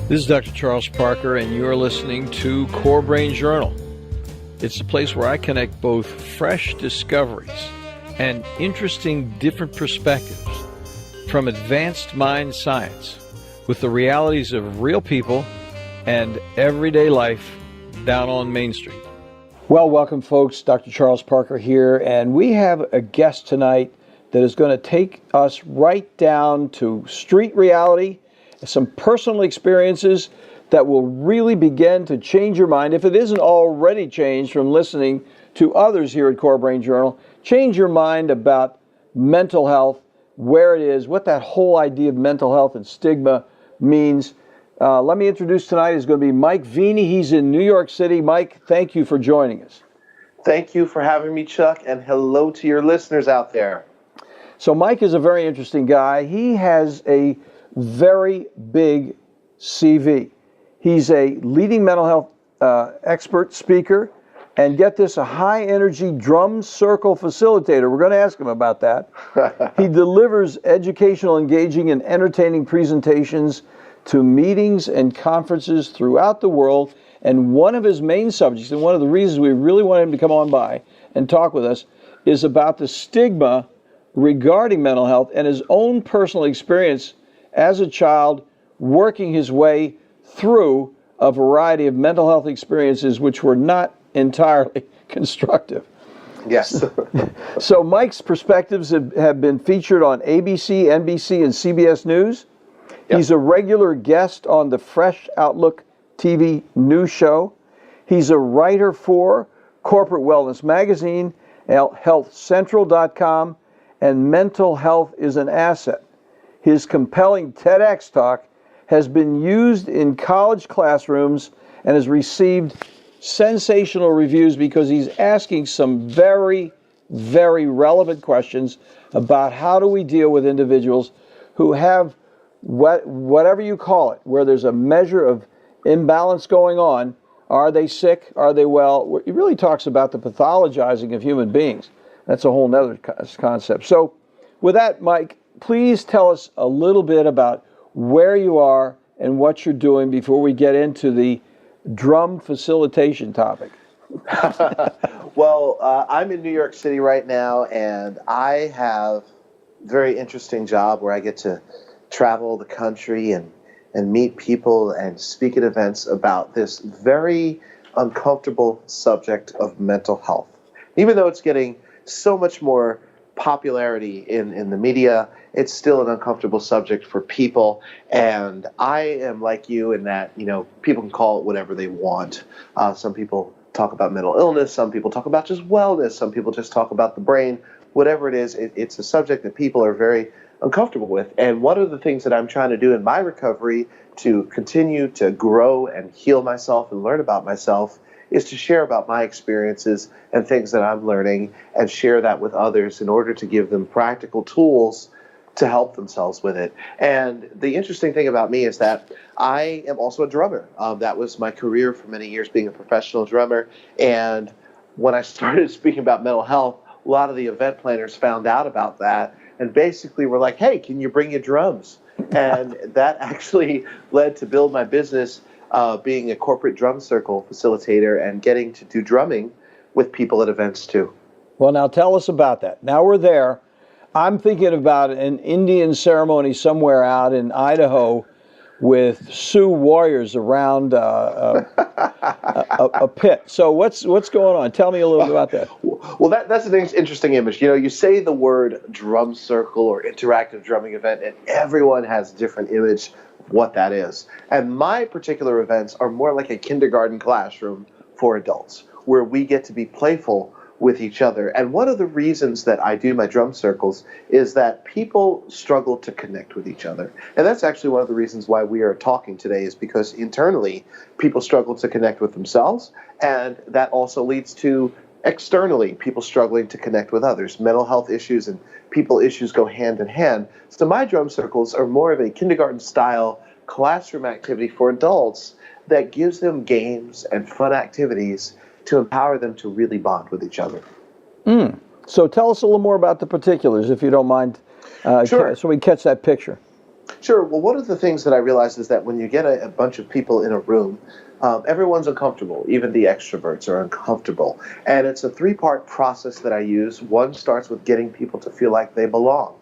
This is Dr. Charles Parker, and you're listening to Core Brain Journal. It's a place where I connect both fresh discoveries and interesting different perspectives from advanced mind science with the realities of real people and everyday life down on Main Street. Well, welcome, folks. Dr. Charles Parker here, and we have a guest tonight that is going to take us right down to street reality, some personal experiences that will really begin to change your mind. If it isn't already changed from listening to others here at Core Brain Journal, change your mind about mental health, where it is, what that whole idea of mental health and stigma means. Let me introduce tonight is going to be Mike Veny. He's in New York City. Mike, thank you for joining us. Thank you for having me, Chuck, and hello to your listeners out there. So Mike is a very interesting guy. He has a very big CV. He's a leading mental health expert speaker, and get this, a high-energy drum circle facilitator. We're going to ask him about that. He delivers educational, engaging, and entertaining presentations to meetings and conferences throughout the world, and one of his main subjects, and one of the reasons we really want him to come on by and talk with us, is about the stigma regarding mental health and his own personal experience as a child working his way through a variety of mental health experiences which were not entirely constructive. Yes. So Mike's perspectives have been featured on ABC, NBC, and CBS News. Yep. He's a regular guest on the Fresh Outlook TV news show. He's a writer for Corporate Wellness Magazine, HealthCentral.com, and Mental Health is an Asset. His compelling TEDx talk has been used in college classrooms and has received sensational reviews because he's asking some very, very relevant questions about how do we deal with individuals who have whatever you call it, where there's a measure of imbalance going on. Are they sick? Are they well? He really talks about the pathologizing of human beings. That's a whole nother concept. So with that, Mike, please tell us a little bit about where you are and what you're doing before we get into the drum facilitation topic. Well, I'm in New York City right now, and I have a very interesting job where I get to travel the country and meet people and speak at events about this very uncomfortable subject of mental health. Even though it's getting so much more popularity in the media, it's still an uncomfortable subject for people. And I am like you in that, people can call it whatever they want. Some people talk about mental illness. Some people talk about just wellness. Some people just talk about the brain. Whatever it is, it's a subject that people are very uncomfortable with. And one of the things that I'm trying to do in my recovery to continue to grow and heal myself and learn about myself is to share about my experiences and things that I'm learning and share that with others in order to give them practical tools to help themselves with it. And the interesting thing about me is that I am also a drummer. That was my career for many years, being a professional drummer. And when I started speaking about mental health, a lot of the event planners found out about that and basically were like, hey, can you bring your drums? And that actually led to build my business, being a corporate drum circle facilitator and getting to do drumming with people at events too. Well, now tell us about that. Now we're there. I'm thinking about an Indian ceremony somewhere out in Idaho with Sioux warriors around a pit. So what's going on? Tell me a little bit about that. Well, that's an interesting image. You say the word drum circle or interactive drumming event, and everyone has a different image of what that is. And my particular events are more like a kindergarten classroom for adults, where we get to be playful with each other. And one of the reasons that I do my drum circles is that people struggle to connect with each other. And that's actually one of the reasons why we are talking today, is because internally people struggle to connect with themselves, and that also leads to externally people struggling to connect with others. Mental health issues and people issues go hand in hand. So my drum circles are more of a kindergarten style classroom activity for adults that gives them games and fun activities to empower them to really bond with each other. So tell us a little more about the particulars, if you don't mind, Sure. so we catch that picture. Sure. Well, one of the things that I realized is that when you get a bunch of people in a room, everyone's uncomfortable. Even the extroverts are uncomfortable. And it's a three-part process that I use. One starts with getting people to feel like they belong.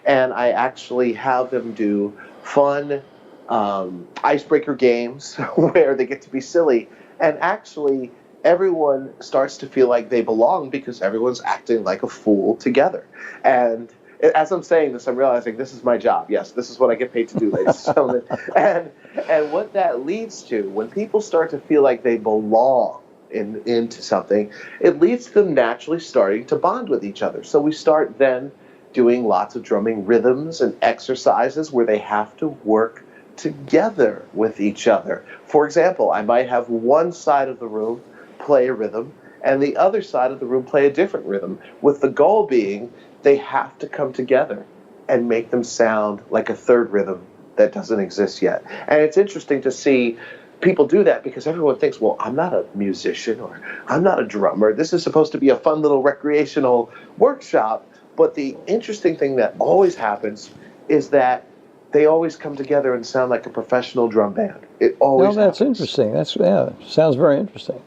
And I actually have them do fun icebreaker games where they get to be silly. And actually, everyone starts to feel like they belong because everyone's acting like a fool together. And as I'm saying this, I'm realizing this is my job. Yes, this is what I get paid to do, ladies and gentlemen. And what that leads to, when people start to feel like they belong into something, it leads to them naturally starting to bond with each other. So we start then doing lots of drumming rhythms and exercises where they have to work together with each other. For example, I might have one side of the room play a rhythm and the other side of the room play a different rhythm, with the goal being they have to come together and make them sound like a third rhythm that doesn't exist yet. And it's interesting to see people do that because everyone thinks, well, I'm not a musician or I'm not a drummer. This is supposed to be a fun little recreational workshop. But the interesting thing that always happens is that they always come together and sound like a professional drum band. It always That's happens. interesting. Yeah, sounds very interesting.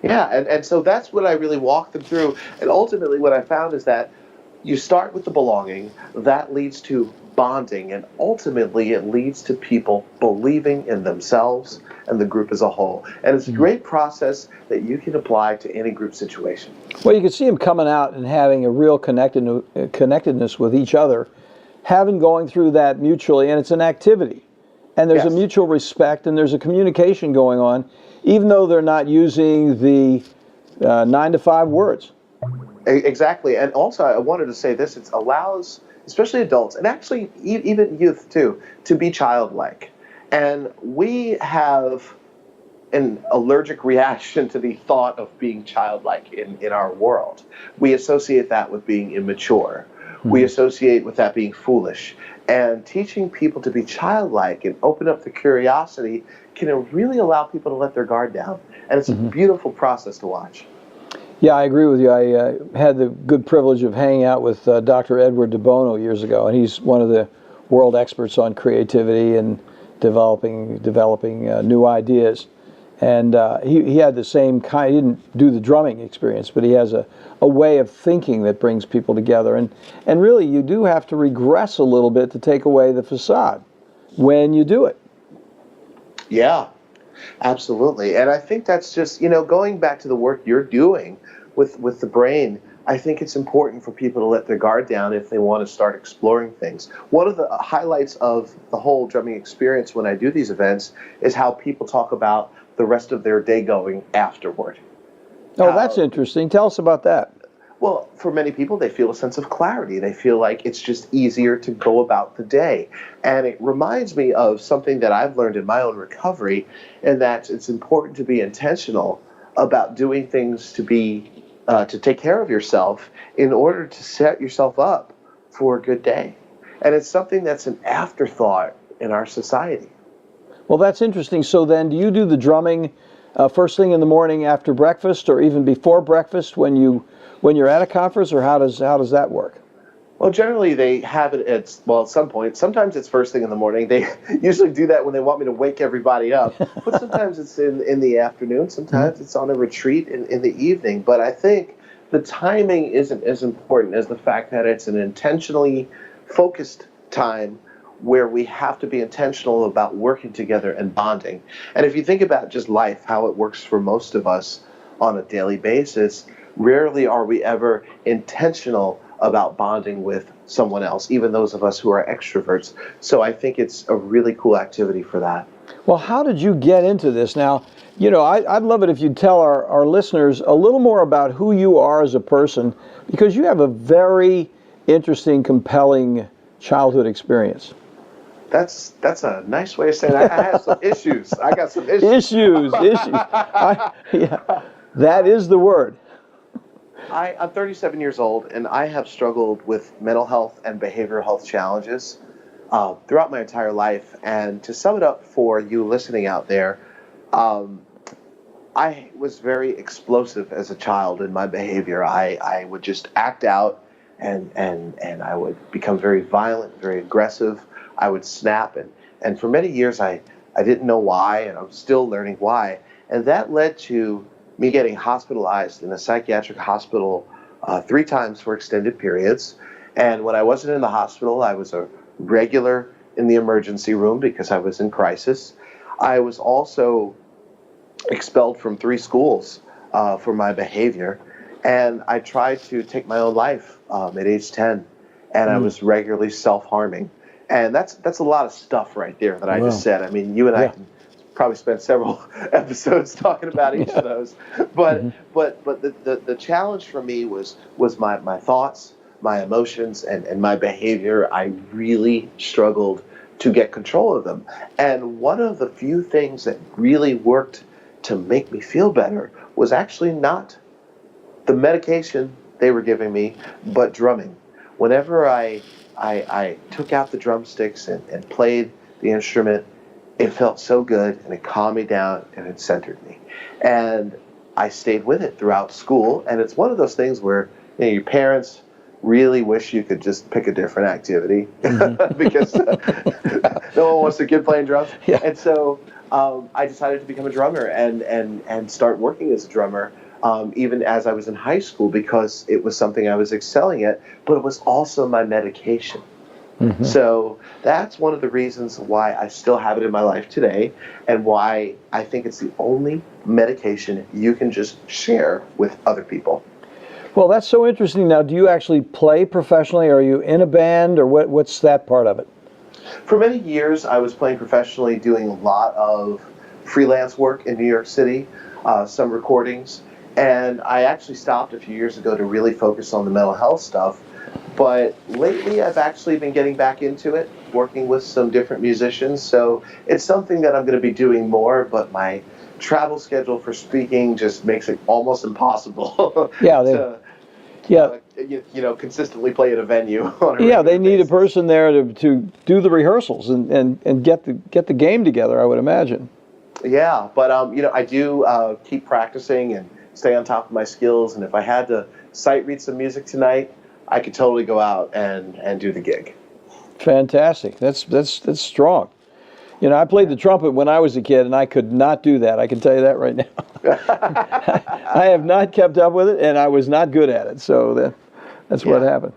Yeah, and so that's what I really walk them through. And ultimately what I found is that you start with the belonging, that leads to bonding, and ultimately it leads to people believing in themselves and the group as a whole. And it's a great process that you can apply to any group situation. Well, you can see them coming out and having a real connectedness with each other, having going through that mutually, and it's an activity. And there's a Yes. mutual respect, and there's a communication going on, even though they're not using the 9 to 5 words. Exactly. And also, I wanted to say this, it allows, especially adults, and actually even youth too, to be childlike. And we have an allergic reaction to the thought of being childlike in our world. We associate that with being immature. We associate with that being foolish. And teaching people to be childlike and open up the curiosity can really allow people to let their guard down. And it's a beautiful process to watch. Yeah, I agree with you. I had the good privilege of hanging out with Dr. Edward de Bono years ago, and he's one of the world experts on creativity and developing new ideas. And he had the same kind. He didn't do the drumming experience, but he has a way of thinking that brings people together. And really, you do have to regress a little bit to take away the facade when you do it. Yeah, absolutely. And I think that's just, going back to the work you're doing with the brain, I think it's important for people to let their guard down if they want to start exploring things. One of the highlights of the whole drumming experience when I do these events is how people talk about the rest of their day going afterward. Oh, that's interesting. Tell us about that. Well, for many people, they feel a sense of clarity. They feel like it's just easier to go about the day. And it reminds me of something that I've learned in my own recovery, and that it's important to be intentional about doing things to take care of yourself in order to set yourself up for a good day. And it's something that's an afterthought in our society. Well, that's interesting. So then, do you do the drumming first thing in the morning after breakfast, or even before breakfast when you're at a conference, or how does that work? Well, generally they have it at some point. Sometimes it's first thing in the morning. They usually do that when they want me to wake everybody up. But sometimes it's in the afternoon. Sometimes it's on a retreat in the evening. But I think the timing isn't as important as the fact that it's an intentionally focused time where we have to be intentional about working together and bonding. And if you think about just life, how it works for most of us on a daily basis, rarely are we ever intentional about bonding with someone else, even those of us who are extroverts. So I think it's a really cool activity for that. Well, how did you get into this? Now, I'd love it if you'd tell our listeners a little more about who you are as a person, because you have a very interesting, compelling childhood experience. That's a nice way of saying I have some issues. I got some issues. Issues. Yeah, that is the word. I'm 37 years old, and I have struggled with mental health and behavioral health challenges throughout my entire life. And to sum it up for you listening out there, I was very explosive as a child in my behavior. I would just act out, and I would become very violent, very aggressive. I would snap. And for many years, I didn't know why, and I'm still learning why. And that led to me getting hospitalized in a psychiatric hospital 3 times for extended periods. And when I wasn't in the hospital, I was a regular in the emergency room because I was in crisis. I was also expelled from 3 schools for my behavior. And I tried to take my own life at age 10, and I was regularly self-harming. And that's a lot of stuff right there that I just said. I mean, you and I can probably spend several episodes talking about each of those. But the challenge for me was my thoughts, my emotions, and my behavior. I really struggled to get control of them. And one of the few things that really worked to make me feel better was actually not the medication they were giving me, but drumming. Whenever I took out the drumsticks and played the instrument, it felt so good, and it calmed me down, and it centered me. And I stayed with it throughout school, and it's one of those things where your parents really wish you could just pick a different activity because no one wants a kid playing drums. Yeah. And so I decided to become a drummer and start working as a drummer. Even as I was in high school, because it was something I was excelling at, but it was also my medication. So that's one of the reasons why I still have it in my life today, and why I think it's the only medication you can just share with other people. Well, that's so interesting. Now, do you actually play professionally? Are you in a band, or what's that part of it? For many years, I was playing professionally, doing a lot of freelance work in New York City, some recordings. And I actually stopped a few years ago to really focus on the mental health stuff. But lately, I've actually been getting back into it, working with some different musicians. So it's something that I'm going to be doing more, but my travel schedule for speaking just makes it almost impossible to consistently play at a venue. On a they need basis. a person there to do the rehearsals and get the game together, I would imagine. Yeah, but I do keep practicing and stay on top of my skills. And if I had to sight read some music tonight, I could totally go out and do the gig. Fantastic. That's strong. I played the trumpet when I was a kid, and I could not do that. I can tell you that right now. I have not kept up with it, and I was not good at it. So that's what happened.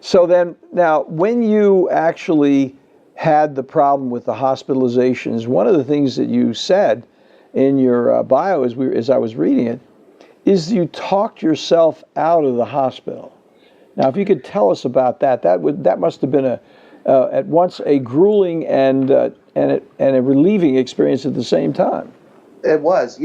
So then, now, when you actually had the problem with the hospitalizations, one of the things that you said in your bio as I was reading it, is you talked yourself out of the hospital. Now, if you could tell us about that, that must have been at once a grueling and a relieving experience at the same time. It was.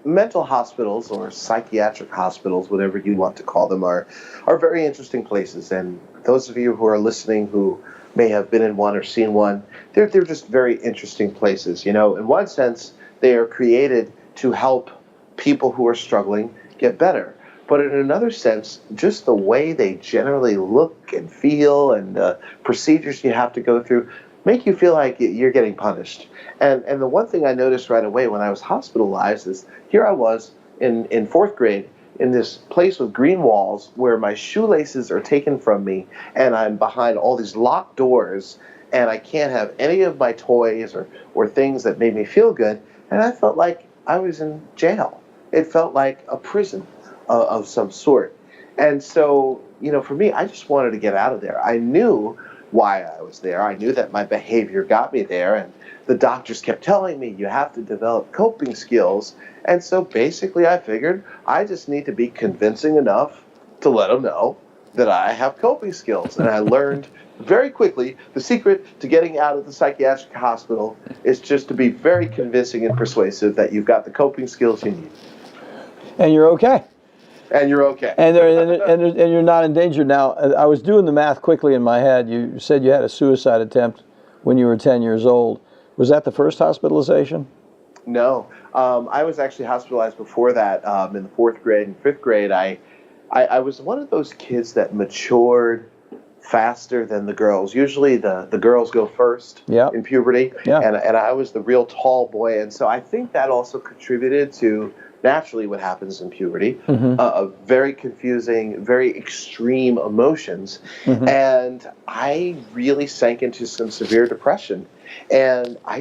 Mental hospitals or psychiatric hospitals, whatever you want to call them, are very interesting places. And those of you who are listening who may have been in one or seen one, they're just very interesting places. In one sense, they are created to help people who are struggling get better. But in another sense, just the way they generally look and feel and the procedures you have to go through make you feel like you're getting punished. And the one thing I noticed right away when I was hospitalized is here I was in 4th grade in this place with green walls where my shoelaces are taken from me, and I'm behind all these locked doors, and I can't have any of my toys or things that made me feel good. And I felt like I was in jail. It felt like a prison of some sort. And so, for me, I just wanted to get out of there. I knew why I was there. I knew that my behavior got me there, and the doctors kept telling me you have to develop coping skills. And so basically I figured I just need to be convincing enough to let them know that I have coping skills. And I learned very quickly the secret to getting out of the psychiatric hospital is just to be very convincing and persuasive that you've got the coping skills you need. And you're okay. And you're okay. And you're not in danger. Now, I was doing the math quickly in my head. You said you had a suicide attempt when you were 10 years old. Was that the first hospitalization? No. I was actually hospitalized before that in the 4th grade and 5th grade. I was one of those kids that matured faster than the girls. Usually the girls go first in puberty, and I was the real tall boy. And so I think that also contributed to naturally what happens in puberty, very confusing, very extreme emotions. And I really sank into some severe depression. And I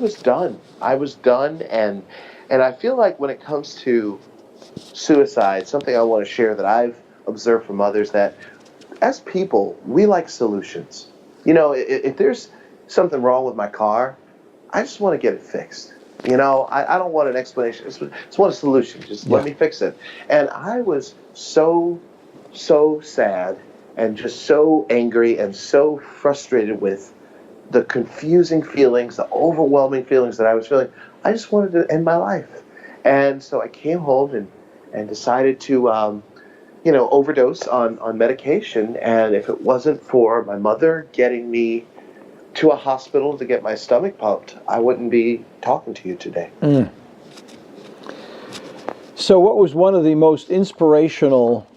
was done. I was done. And I feel like when it comes to suicide, something I want to share that I've observed from others, that as people, we like solutions. You know, if there's something wrong with my car, I just want to get it fixed. You know, I don't want an explanation. I just want a solution. Just let me fix it. And I was so, so sad and just so angry and so frustrated with the confusing feelings, the overwhelming feelings that I was feeling. I just wanted to end my life. And so I came home and decided to, overdose on medication. And if it wasn't for my mother getting me to a hospital to get my stomach pumped, I wouldn't be talking to you today. So what was one of the most inspirational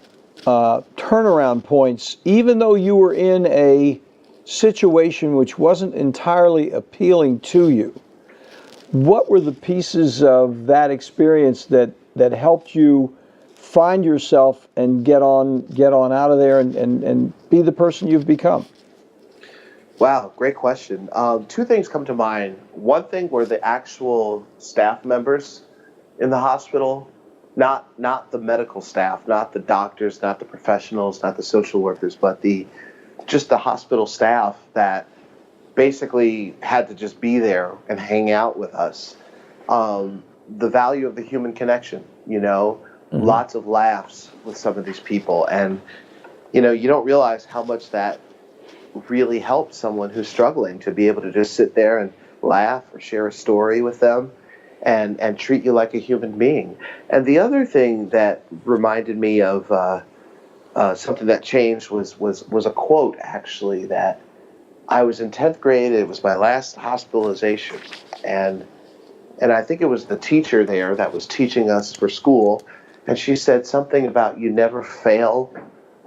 turnaround points, even though you were in a situation which wasn't entirely appealing to you? What were the pieces of that experience that helped you find yourself and get on out of there and be the person you've become? Wow, great question. Two things come to mind. One thing were the actual staff members in the hospital, not the medical staff, not the doctors, not the professionals, not the social workers, but just the hospital staff that basically had to just be there and hang out with us. The value of the human connection, lots of laughs with some of these people. And, you don't realize how much that really helps someone who's struggling, to be able to just sit there and laugh or share a story with them and treat you like a human being. And the other thing that reminded me of something that changed was a quote, actually, that I was in 10th grade. It was my last hospitalization. And I think it was the teacher there that was teaching us for school. And she said something about, you never fail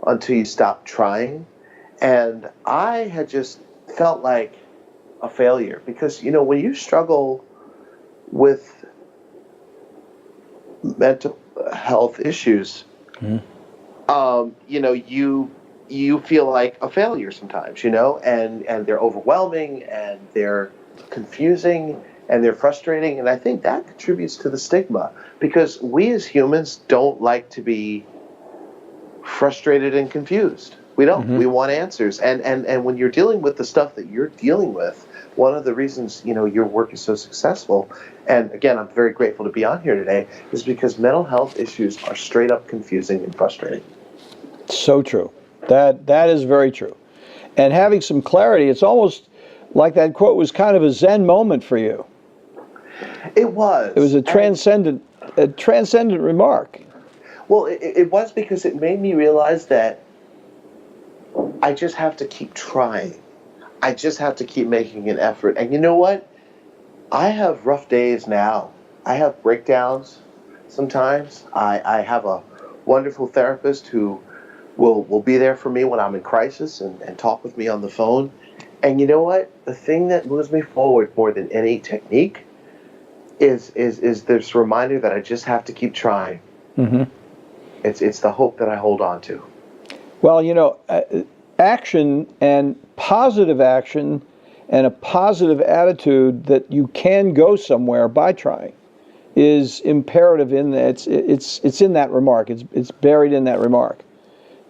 until you stop trying. And I had just felt like a failure because, when you struggle with mental health issues, you feel like a failure sometimes, and they're overwhelming and they're confusing and they're frustrating. And I think that contributes to the stigma, because we as humans don't like to be frustrated and confused. We don't. We want answers. And when you're dealing with the stuff that you're dealing with, one of the reasons, your work is so successful, and again, I'm very grateful to be on here today, is because mental health issues are straight up confusing and frustrating. So true. That is very true. And having some clarity, it's almost like that quote was kind of a Zen moment for you. It was. It was a transcendent remark. Well, it was, because it made me realize that I just have to keep trying. I just have to keep making an effort. And you know what? I have rough days now. I have breakdowns sometimes. I have a wonderful therapist who will be there for me when I'm in crisis and talk with me on the phone. And you know what? The thing that moves me forward more than any technique is this reminder that I just have to keep trying. It's the hope that I hold on to. Well, action and positive action and a positive attitude that you can go somewhere by trying is imperative in that. It's in that remark. It's buried in that remark.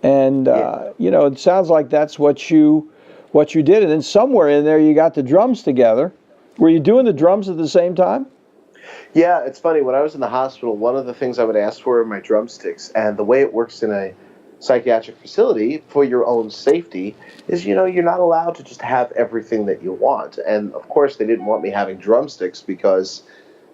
And it sounds like that's what you did. And then somewhere in there you got the drums together. Were you doing the drums at the same time? Yeah, it's funny. When I was in the hospital, one of the things I would ask for were my drumsticks. And the way it works in a psychiatric facility, for your own safety, is, you're not allowed to just have everything that you want. And of course, they didn't want me having drumsticks because,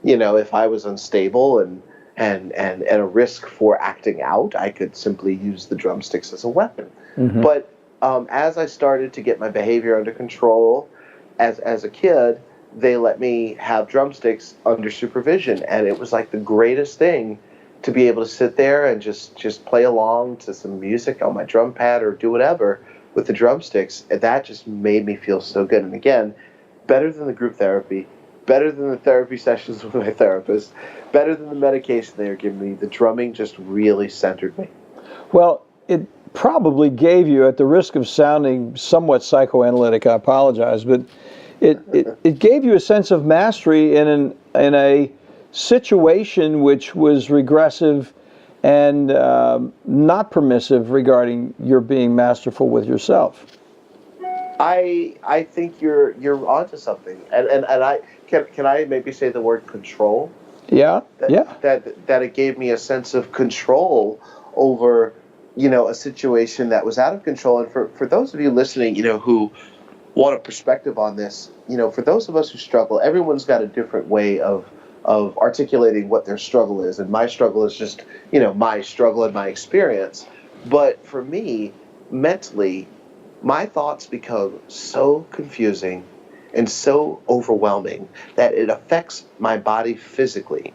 if I was unstable and a risk for acting out, I could simply use the drumsticks as a weapon. But as I started to get my behavior under control as a kid, they let me have drumsticks under supervision. And it was like the greatest thing to be able to sit there and just play along to some music on my drum pad or do whatever with the drumsticks. And that just made me feel so good. And again, better than the group therapy, better than the therapy sessions with my therapist, better than the medication they were giving me. The drumming just really centered me. Well, it probably gave you, at the risk of sounding somewhat psychoanalytic, I apologize, but it gave you a sense of mastery in a situation which was regressive and not permissive regarding your being masterful with yourself. I think you're onto something, and I can I maybe say the word control. Yeah, yeah. That it gave me a sense of control over, a situation that was out of control. And for those of you listening, who want a perspective on this, for those of us who struggle, everyone's got a different way of articulating what their struggle is. And my struggle is just, my struggle and my experience. But for me, mentally, my thoughts become so confusing and so overwhelming that it affects my body physically.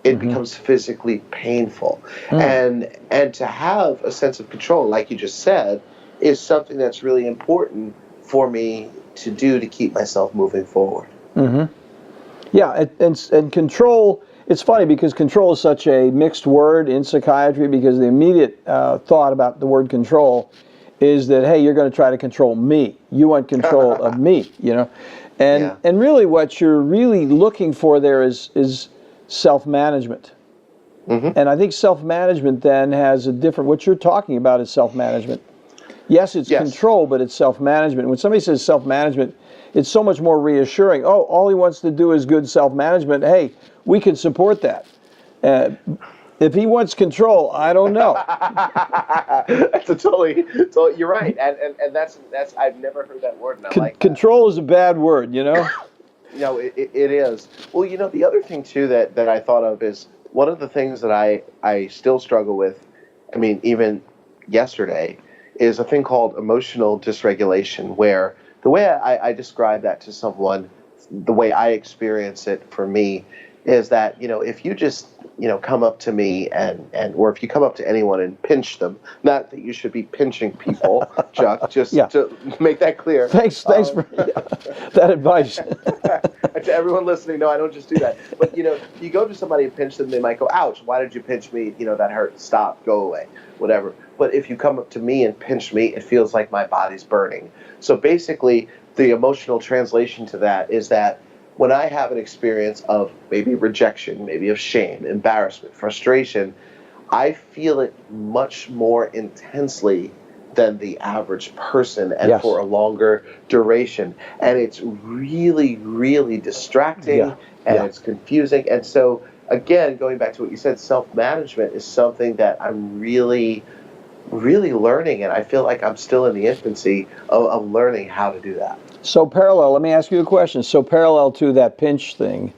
It becomes physically painful. And to have a sense of control, like you just said, is something that's really important for me to do to keep myself moving forward. Yeah, and control, it's funny because control is such a mixed word in psychiatry, because the immediate thought about the word control is that, hey, you're going to try to control me. You want control of me, And really what you're really looking for there is self-management. And I think self-management then has a different, what you're talking about is self-management. Yes, it's control, but it's self-management. When somebody says self-management, it's so much more reassuring. Oh, all he wants to do is good self-management. Hey, we can support that. If he wants control, I don't know. That's totally, you're right. And that's I've never heard that word, and I like that. Control is a bad word, No, it is. Well, the other thing, too, that I thought of is one of the things that I still struggle with, even yesterday, is a thing called emotional dysregulation, where the way I describe that to someone, the way I experience it for me, is that, if you just, come up to me or if you come up to anyone and pinch them, not that you should be pinching people, Chuck, just to make that clear. Thanks for that advice. To everyone listening, no, I don't just do that. But, you go to somebody and pinch them, they might go, ouch, why did you pinch me? That hurt. Stop, go away, whatever. But if you come up to me and pinch me, it feels like my body's burning. So basically, the emotional translation to that is that when I have an experience of maybe rejection, maybe of shame, embarrassment, frustration, I feel it much more intensely than the average person and for a longer duration. And it's really, really distracting and it's confusing. And so, again, going back to what you said, self-management is something that I'm really, really learning, and I feel like I'm still in the infancy of learning how to do that. So let me ask you a question. So parallel to that pinch thing,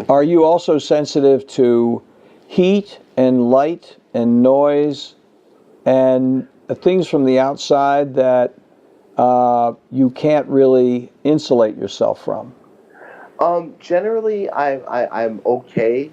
are you also sensitive to heat and light and noise and things from the outside that you can't really insulate yourself from? Generally, I'm okay.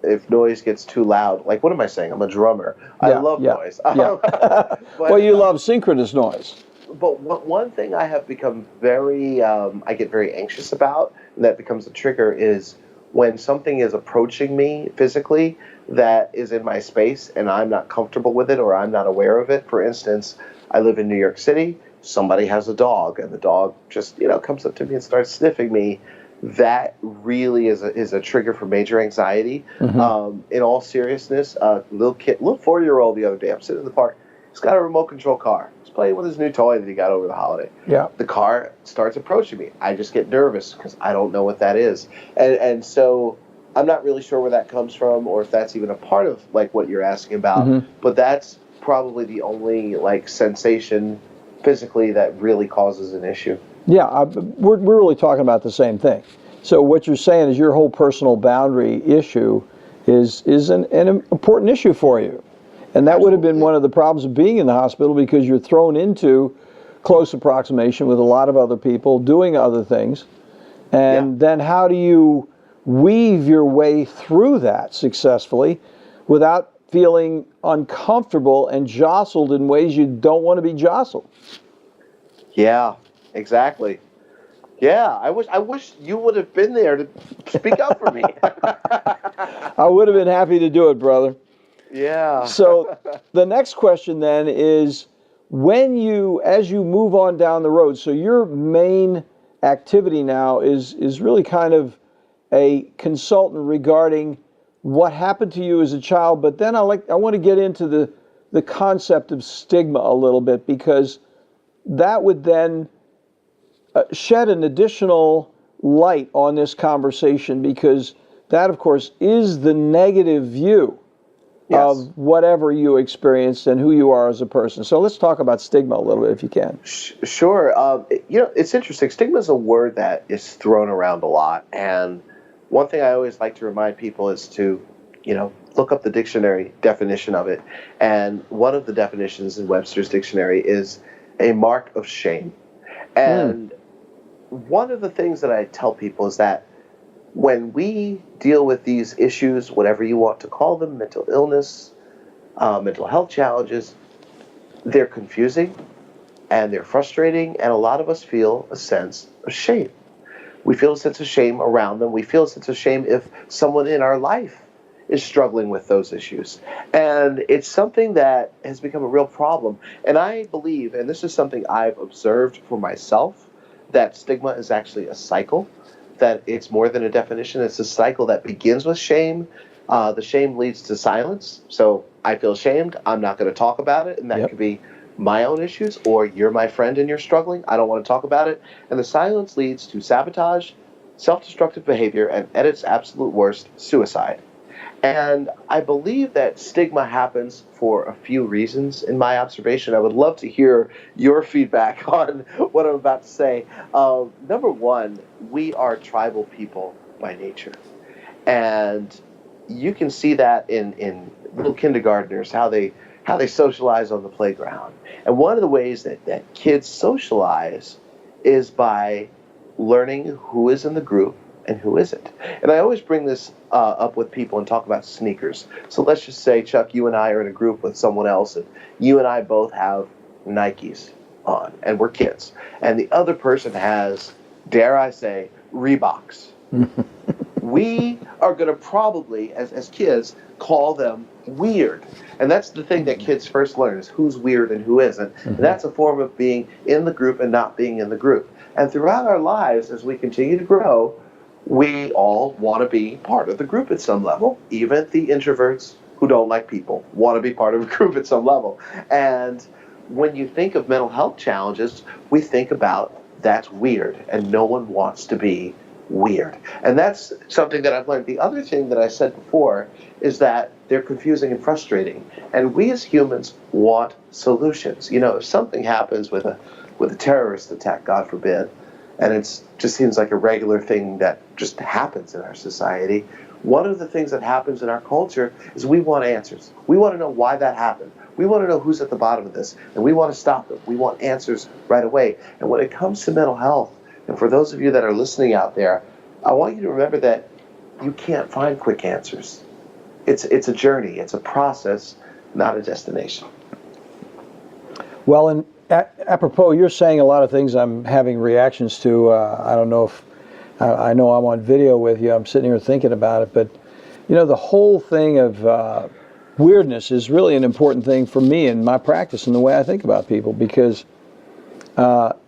If noise gets too loud, like, what am I saying? I'm a drummer. I love noise. Well, you love synchronous noise. But one thing I have become I get very anxious about, and that becomes a trigger, is when something is approaching me physically that is in my space and I'm not comfortable with it or I'm not aware of it. For instance, I live in New York City. Somebody has a dog, and the dog just, comes up to me and starts sniffing me. That really is a trigger for major anxiety. In all seriousness, little 4-year-old the other day, I'm sitting in the park. He's got a remote control car. He's playing with his new toy that he got over the holiday. Yeah. The car starts approaching me. I just get nervous because I don't know what that is. And so I'm not really sure where that comes from or if that's even a part of like what you're asking about. But that's probably the only sensation physically that really causes an issue. Yeah, we're really talking about the same thing. So what you're saying is your whole personal boundary issue is an important issue for you. And that would have been one of the problems of being in the hospital, because you're thrown into close approximation with a lot of other people doing other things. And then how do you weave your way through that successfully without feeling uncomfortable and jostled in ways you don't want to be jostled? Yeah, exactly. Yeah, I wish you would have been there to speak up for me. I would have been happy to do it, brother. Yeah. So the next question then is, as you move on down the road, so your main activity now is really kind of a consultant regarding what happened to you as a child, but then I want to get into the concept of stigma a little bit, because that would then shed an additional light on this conversation, because that, of course, is the negative view Yes. of whatever you experienced and who you are as a person. So let's talk about stigma a little bit, if you can. Sure. It's interesting. Stigma is a word that is thrown around a lot, and one thing I always like to remind people is to, look up the dictionary definition of it. And one of the definitions in Webster's dictionary is a mark of shame. And one of the things that I tell people is that when we deal with these issues, whatever you want to call them, mental illness, mental health challenges, they're confusing and they're frustrating, and a lot of us feel a sense of shame. We feel a sense of shame around them. We feel a sense of shame if someone in our life is struggling with those issues. And it's something that has become a real problem. And I believe, and this is something I've observed for myself, that stigma is actually a cycle, that it's more than a definition. It's a cycle that begins with shame. The shame leads to silence. So I feel shamed. I'm not going to talk about it. And that could be my own issues, or you're my friend and you're struggling. I don't want to talk about it. And the silence leads to sabotage, self-destructive behavior, and at its absolute worst, suicide. And I believe that stigma happens for a few reasons in my observation. I would love to hear your feedback on what I'm about to say. Number one, we are tribal people by nature. And you can see that in little kindergartners, how they socialize on the playground. And one of the ways that kids socialize is by learning who is in the group and who isn't. And I always bring this up with people and talk about sneakers. So let's just say, Chuck, you and I are in a group with someone else, and you and I both have Nikes on, and we're kids. And the other person has, dare I say, Reeboks. We are going to probably, as kids, call them weird. And that's the thing that kids first learn, is who's weird and who isn't. And that's a form of being in the group and not being in the group. And throughout our lives, as we continue to grow, we all want to be part of the group at some level. Even the introverts who don't like people want to be part of a group at some level. And when you think of mental health challenges, we think about that's weird, and no one wants to be weird. And that's something that I've learned. The other thing that I said before is that they're confusing and frustrating. And we as humans want solutions. If something happens with a terrorist attack, God forbid, and it just seems like a regular thing that just happens in our society, one of the things that happens in our culture is we want answers. We want to know why that happened. We want to know who's at the bottom of this, and we want to stop them. We want answers right away. And when it comes to mental health, and for those of you that are listening out there, I want you to remember that you can't find quick answers. It's a journey. It's a process, not a destination. Well, and apropos, you're saying a lot of things I'm having reactions to. I don't know if I know I'm on video with you. I'm sitting here thinking about it, but the whole thing of weirdness is really an important thing for me in my practice and the way I think about people, because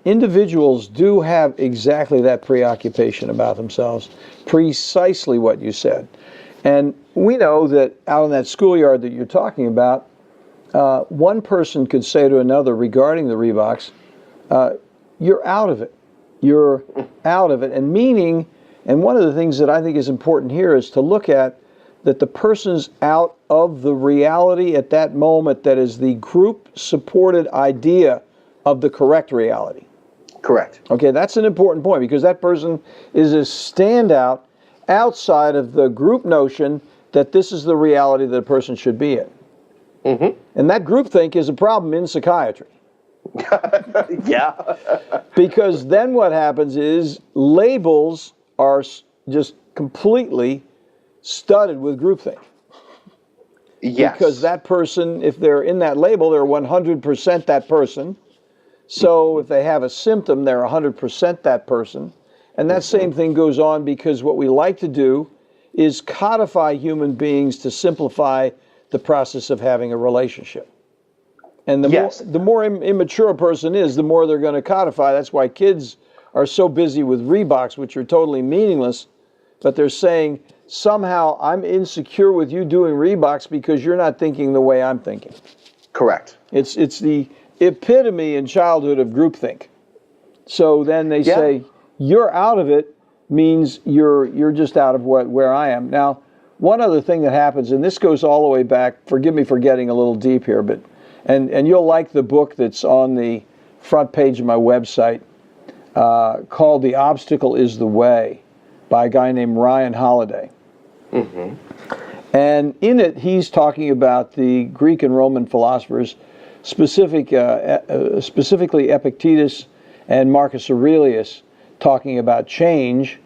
individuals do have exactly that preoccupation about themselves, precisely what you said. And we know that out in that schoolyard that you're talking about, one person could say to another regarding the Reeboks, you're out of it. You're out of it. And meaning, and one of the things that I think is important here is to look at that the person's out of the reality at that moment that is the group-supported idea of the correct reality. Correct. Okay, that's an important point, because that person is a standout outside of the group notion that this is the reality that a person should be in. And that groupthink is a problem in psychiatry. Yeah. Because then what happens is labels are just completely studded with groupthink. Yes. Because that person, if they're in that label, they're 100% that person. So if they have a symptom, they're 100% that person. And that same thing goes on because what we like to do is codify human beings to simplify the process of having a relationship. And Yes. the more immature a person is, the more they're going to codify. That's why kids are so busy with Reeboks, which are totally meaningless, but they're saying, somehow I'm insecure with you doing Reeboks because you're not thinking the way I'm thinking. Correct. It's the epitome in childhood of groupthink. So then they say, you're out of it means you're just out of where I am. Now, one other thing that happens, and this goes all the way back, forgive me for getting a little deep here, but and you'll like the book that's on the front page of my website called The Obstacle is the Way by a guy named Ryan Holiday. Mm-hmm. And in it, he's talking about the Greek and Roman philosophers, specifically Epictetus and Marcus Aurelius, talking about change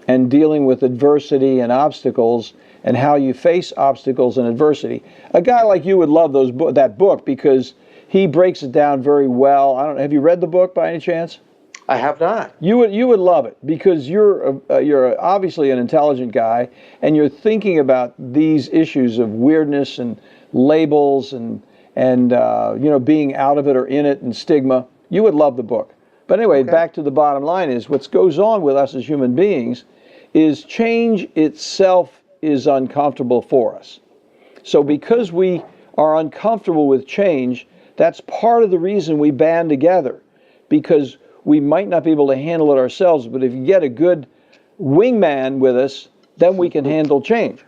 and dealing with adversity and obstacles and how you face obstacles and adversity. A guy like you would love that book because he breaks it down very well. I don't know, have you read the book by any chance? I have not. You would love it because you're obviously an intelligent guy and you're thinking about these issues of weirdness and labels and being out of it or in it and stigma. You would love the book. But anyway, back to the bottom line is what goes on with us as human beings is change itself is uncomfortable for us. So because we are uncomfortable with change, that's part of the reason we band together, because we might not be able to handle it ourselves, but if you get a good wingman with us, then we can handle change.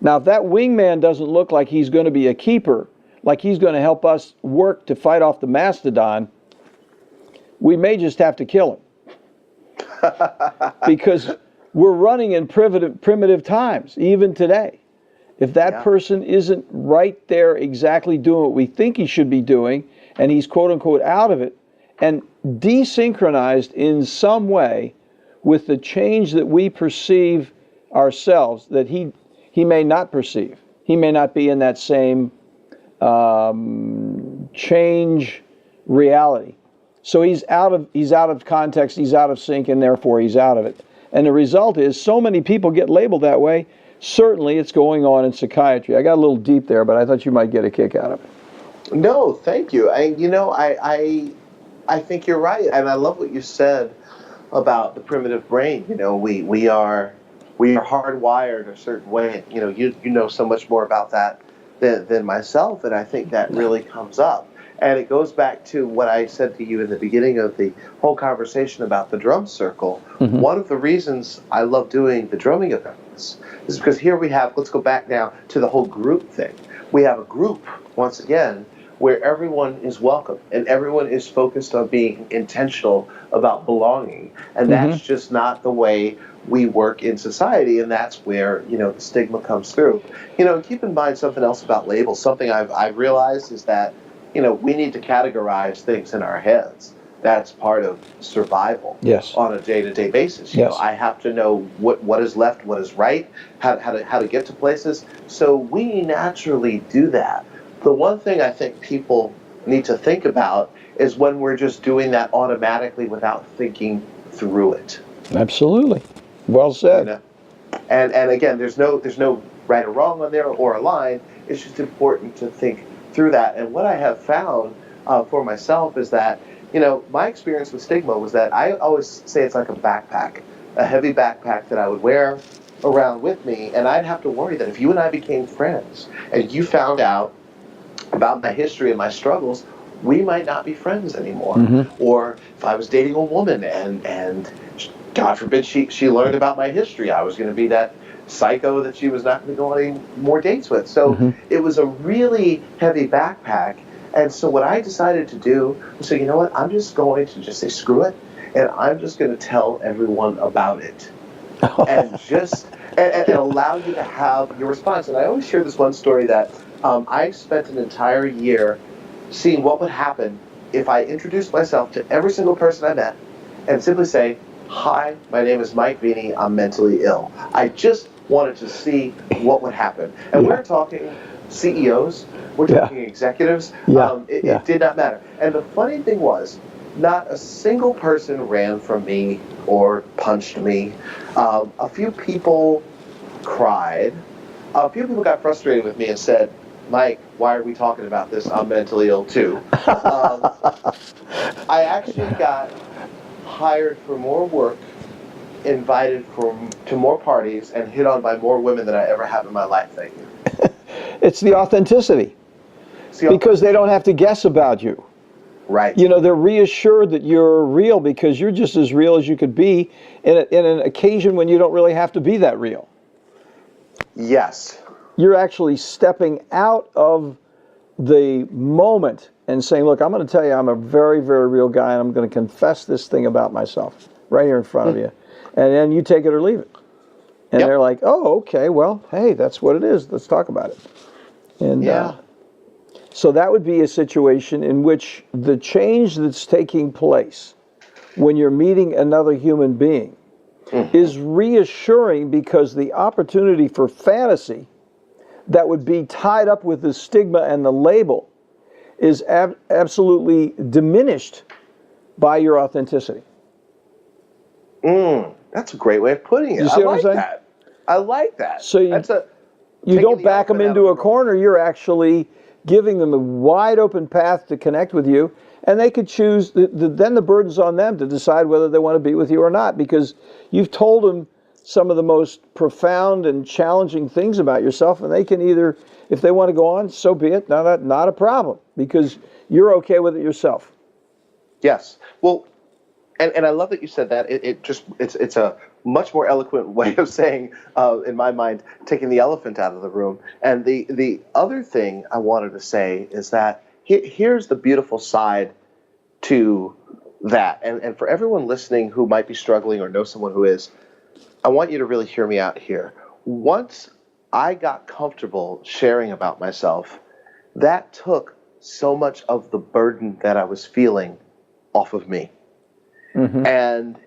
Now, if that wingman doesn't look like he's going to be a keeper, like he's going to help us work to fight off the mastodon, we may just have to kill him. Because we're running in primitive times, even today. If that person isn't right there exactly doing what we think he should be doing, and he's quote unquote out of it, and desynchronized in some way with the change that we perceive ourselves that he may not perceive. He may not be in that same change reality. So he's out of context, he's out of sync, and therefore he's out of it. And the result is so many people get labeled that way. Certainly it's going on in psychiatry. I got a little deep there, but I thought you might get a kick out of it. No, thank you. I think you're right, and I love what you said about the primitive brain. We are hardwired a certain way. You know so much more about that than myself, and I think that really comes up. And it goes back to what I said to you in the beginning of the whole conversation about the drum circle. Mm-hmm. One of the reasons I love doing the drumming events is because here we have, let's go back now to the whole group thing. We have a group, once again, where everyone is welcome and everyone is focused on being intentional about belonging. And that's just not the way we work in society, and that's where, the stigma comes through. Keep in mind something else about labels. Something I've realized is that, we need to categorize things in our heads. That's part of survival on a day-to-day basis. I have to know what is left, what is right, how to get to places. So we naturally do that. The one thing I think people need to think about is when we're just doing that automatically without thinking through it. Absolutely. Well said. And again, there's no right or wrong on there or a line. It's just important to think through that. And what I have found for myself is that, my experience with stigma was that I always say it's like a backpack, a heavy backpack that I would wear around with me, and I'd have to worry that if you and I became friends and you found out about my history and my struggles, we might not be friends anymore. Mm-hmm. Or if I was dating a woman and God forbid she learned about my history, I was going to be that psycho that she was not going to go on any more dates with. So it was a really heavy backpack. And so what I decided to do was say, you know what, I'm just going to just say screw it, and I'm just going to tell everyone about it. And just and allow you to have your response. And I always share this one story that I spent an entire year seeing what would happen if I introduced myself to every single person I met and simply say, hi, my name is Mike Veny, I'm mentally ill. I just wanted to see what would happen. And we're talking CEOs, we're talking executives. It did not matter. And the funny thing was not a single person ran from me or punched me. A few people cried. A few people got frustrated with me and said, Mike, why are we talking about this? I'm mentally ill too. I actually got hired for more work, invited to more parties, and hit on by more women than I ever have in my life. Thank you. It's the authenticity. Because they don't have to guess about you. Right. They're reassured that you're real because you're just as real as you could be in an occasion when you don't really have to be that real. Yes. You're actually stepping out of the moment and saying, look, I'm going to tell you I'm a very, very real guy, and I'm going to confess this thing about myself right here in front of you. And then you take it or leave it. And they're like, oh, okay, well, hey, that's what it is. Let's talk about it. And so that would be a situation in which the change that's taking place when you're meeting another human being is reassuring, because the opportunity for fantasy that would be tied up with the stigma and the label is absolutely diminished by your authenticity. That's a great way of putting it. You see what I'm saying? That. I like that. So you don't back them into a corner. You're actually giving them a wide open path to connect with you, and they could choose. Then the burden's on them to decide whether they want to be with you or not, because you've told them some of the most profound and challenging things about yourself, and they can either, if they want to go on, so be it. Not a problem, because you're okay with it yourself. Yes. Well, and I love that you said that. It's a much more eloquent way of saying, in my mind, taking the elephant out of the room. And the other thing I wanted to say is that here's the beautiful side to that. And for everyone listening who might be struggling or know someone who is, I want you to really hear me out here. Once I got comfortable sharing about myself, that took so much of the burden that I was feeling off of me. And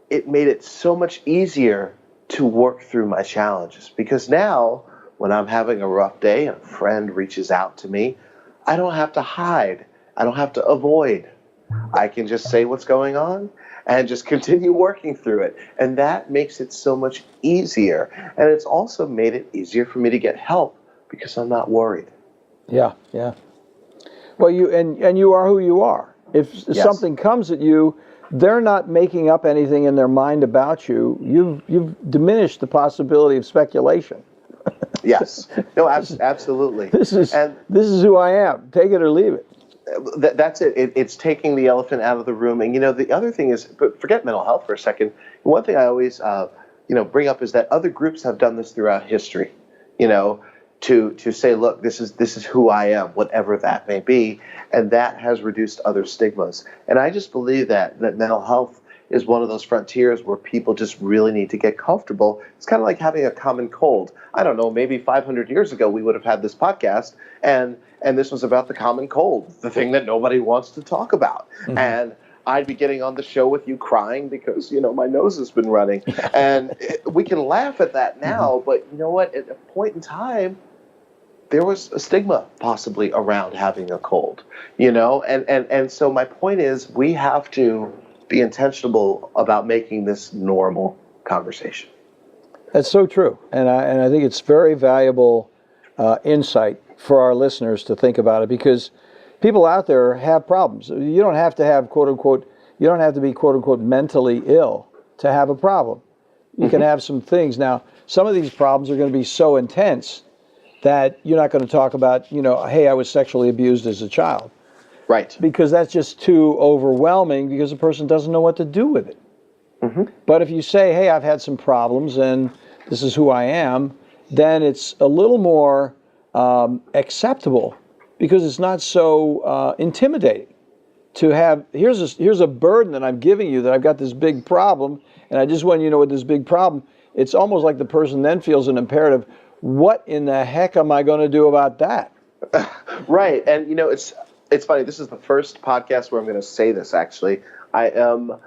it made it so much easier to work through my challenges, because now when I'm having a rough day and a friend reaches out to me, I don't have to hide. I don't have to avoid. I can just say what's going on and just continue working through it. And that makes it so much easier. And it's also made it easier for me to get help because I'm not worried. Yeah. Well, you are who you are. If something comes at you, they're not making up anything in their mind about you. You've diminished the possibility of speculation. Yes. No, absolutely. This is who I am. Take it or leave it. That's it. It's taking the elephant out of the room. And, the other thing is, but forget mental health for a second. One thing I always, bring up is that other groups have done this throughout history, to say, look, this is who I am, whatever that may be. And that has reduced other stigmas. And I just believe that mental health is one of those frontiers where people just really need to get comfortable. It's kind of like having a common cold. I don't know, maybe 500 years ago we would have had this podcast, and this was about the common cold, the thing that nobody wants to talk about. And I'd be getting on the show with you crying because, my nose has been running. And we can laugh at that now, but you know what? At a point in time, there was a stigma possibly around having a cold, and so my point is, we have to be intentional about making this normal conversation. That's so true, and I think it's very valuable insight for our listeners to think about it, because people out there have problems. You don't have to have quote unquote. You don't have to be quote unquote mentally ill to have a problem. You can have some things. Now, some of these problems are going to be so intense that you're not going to talk about, hey, I was sexually abused as a child. Right. Because that's just too overwhelming, because the person doesn't know what to do with it. But if you say, hey, I've had some problems and this is who I am, then it's a little more acceptable, because it's not so intimidating to have, here's a burden that I'm giving you, that I've got this big problem, and I just want you to know what this big problem. It's almost like the person then feels an imperative. What in the heck am I going to do about that? Right. And, it's funny. This is the first podcast where I'm going to say this, actually. I am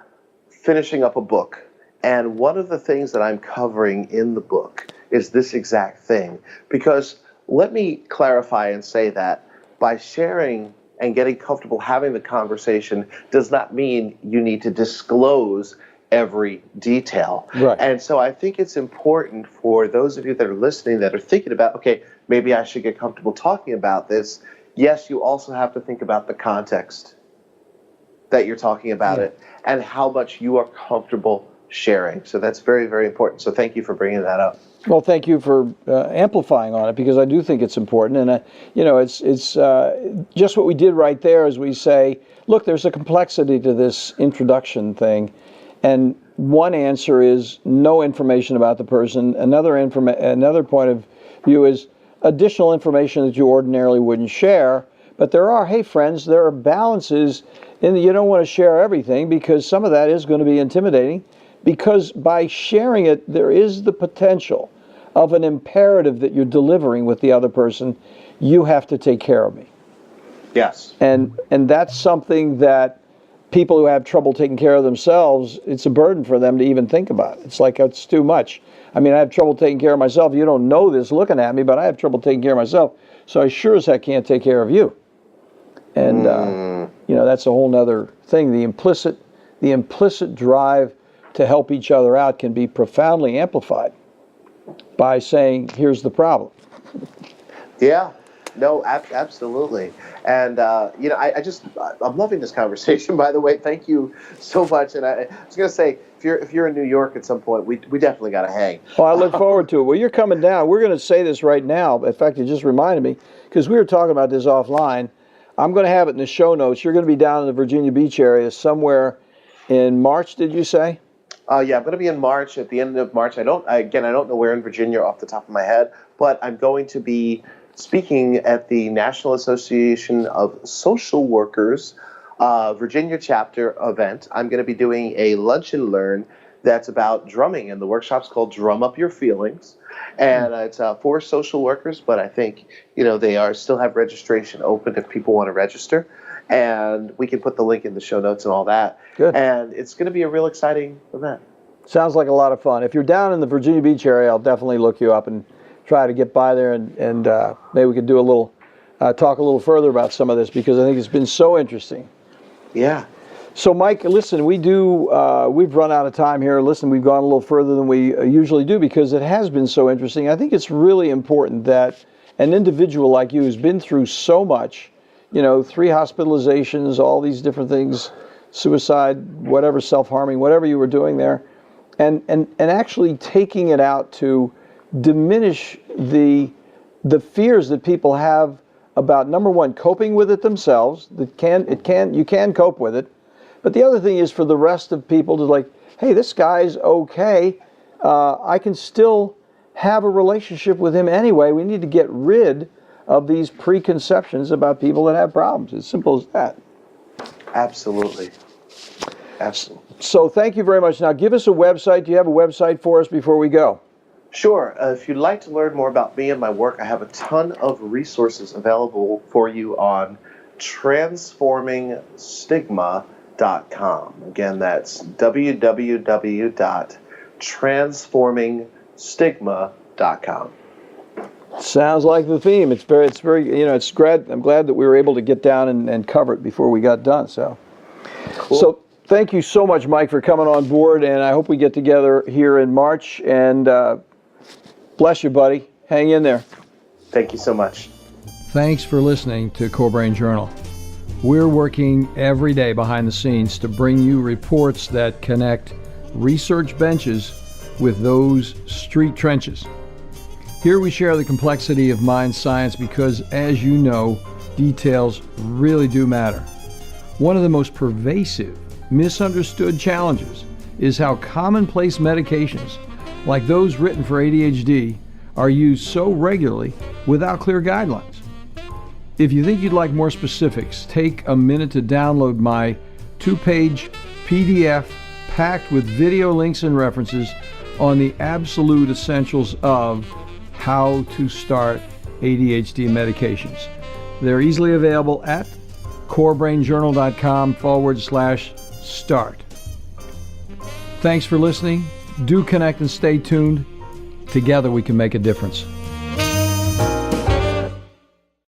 finishing up a book. And one of the things that I'm covering in the book is this exact thing. Because let me clarify and say that by sharing and getting comfortable having the conversation does not mean you need to disclose every detail. Right. And so I think it's important for those of you that are listening that are thinking about, okay, maybe I should get comfortable talking about this. Yes, you also have to think about the context that you're talking about it and how much you are comfortable sharing. So that's very, very important. So thank you for bringing that up. Well, thank you for amplifying on it, because I do think it's important. And, it's just what we did right there is we say, look, there's a complexity to this introduction thing. And one answer is no information about the person. Another point of view is additional information that you ordinarily wouldn't share. But there are balances in that you don't want to share everything, because some of that is going to be intimidating. Because by sharing it, there is the potential of an imperative that you're delivering with the other person. You have to take care of me. Yes. And that's something that people who have trouble taking care of themselves, it's a burden for them to even think about. It's like it's too much. I mean, I have trouble taking care of myself. You don't know this looking at me, but I have trouble taking care of myself. So I sure as heck can't take care of you. And, that's a whole nother thing. The implicit drive to help each other out can be profoundly amplified by saying, here's the problem. Yeah, no, absolutely. And, I'm loving this conversation, by the way. Thank you so much. And I was going to say, if you're in New York at some point, we definitely got to hang. Well, I look forward to it. Well, you're coming down. We're going to say this right now. In fact, it just reminded me, because we were talking about this offline. I'm going to have it in the show notes. You're going to be down in the Virginia Beach area somewhere in March, did you say? Yeah, I'm going to be in March, at the end of March. I don't know where in Virginia off the top of my head, but I'm going to be speaking at the National Association of Social Workers Virginia chapter event. I'm going to be doing a lunch and learn that's about drumming, and the workshop's called Drum Up Your Feelings. And it's for social workers, but I think, they still have registration open if people want to register. And we can put the link in the show notes and all that. Good. And it's going to be a real exciting event. Sounds like a lot of fun. If you're down in the Virginia Beach area, I'll definitely look you up and try to get by there, and maybe we could do talk a little further about some of this, because I think it's been so interesting. Yeah. So, Mike, listen, we've run out of time here. Listen, we've gone a little further than we usually do, because it has been so interesting. I think it's really important that an individual like you who's been through so much, 3 hospitalizations, all these different things, suicide, whatever, self-harming, whatever you were doing there, and actually taking it out to diminish the fears that people have about, number one, coping with it themselves. You can cope with it. But the other thing is for the rest of people to hey, this guy's okay. I can still have a relationship with him anyway. We need to get rid of these preconceptions about people that have problems. As simple as that. Absolutely. Absolutely. So thank you very much. Now give us a website. Do you have a website for us before we go? Sure. If you'd like to learn more about me and my work, I have a ton of resources available for you on transformingstigma.com. Again, that's www.transformingstigma.com. Sounds like the theme. It's very, I'm glad that we were able to get down and cover it before we got done. So, cool. So thank you so much, Mike, for coming on board, and I hope we get together here in March. And bless you, buddy. Hang in there. Thank you so much. Thanks for listening to Core Brain Journal. We're working every day behind the scenes to bring you reports that connect research benches with those street trenches. Here we share the complexity of mind science because, as you know, details really do matter. One of the most pervasive, misunderstood challenges is how commonplace medications, like those written for ADHD, are used so regularly without clear guidelines. If you think you'd like more specifics, take a minute to download my 2-page PDF packed with video links and references on the absolute essentials of how to start ADHD medications. They're easily available at corebrainjournal.com/start. Thanks for listening. Do connect and stay tuned. Together we can make a difference.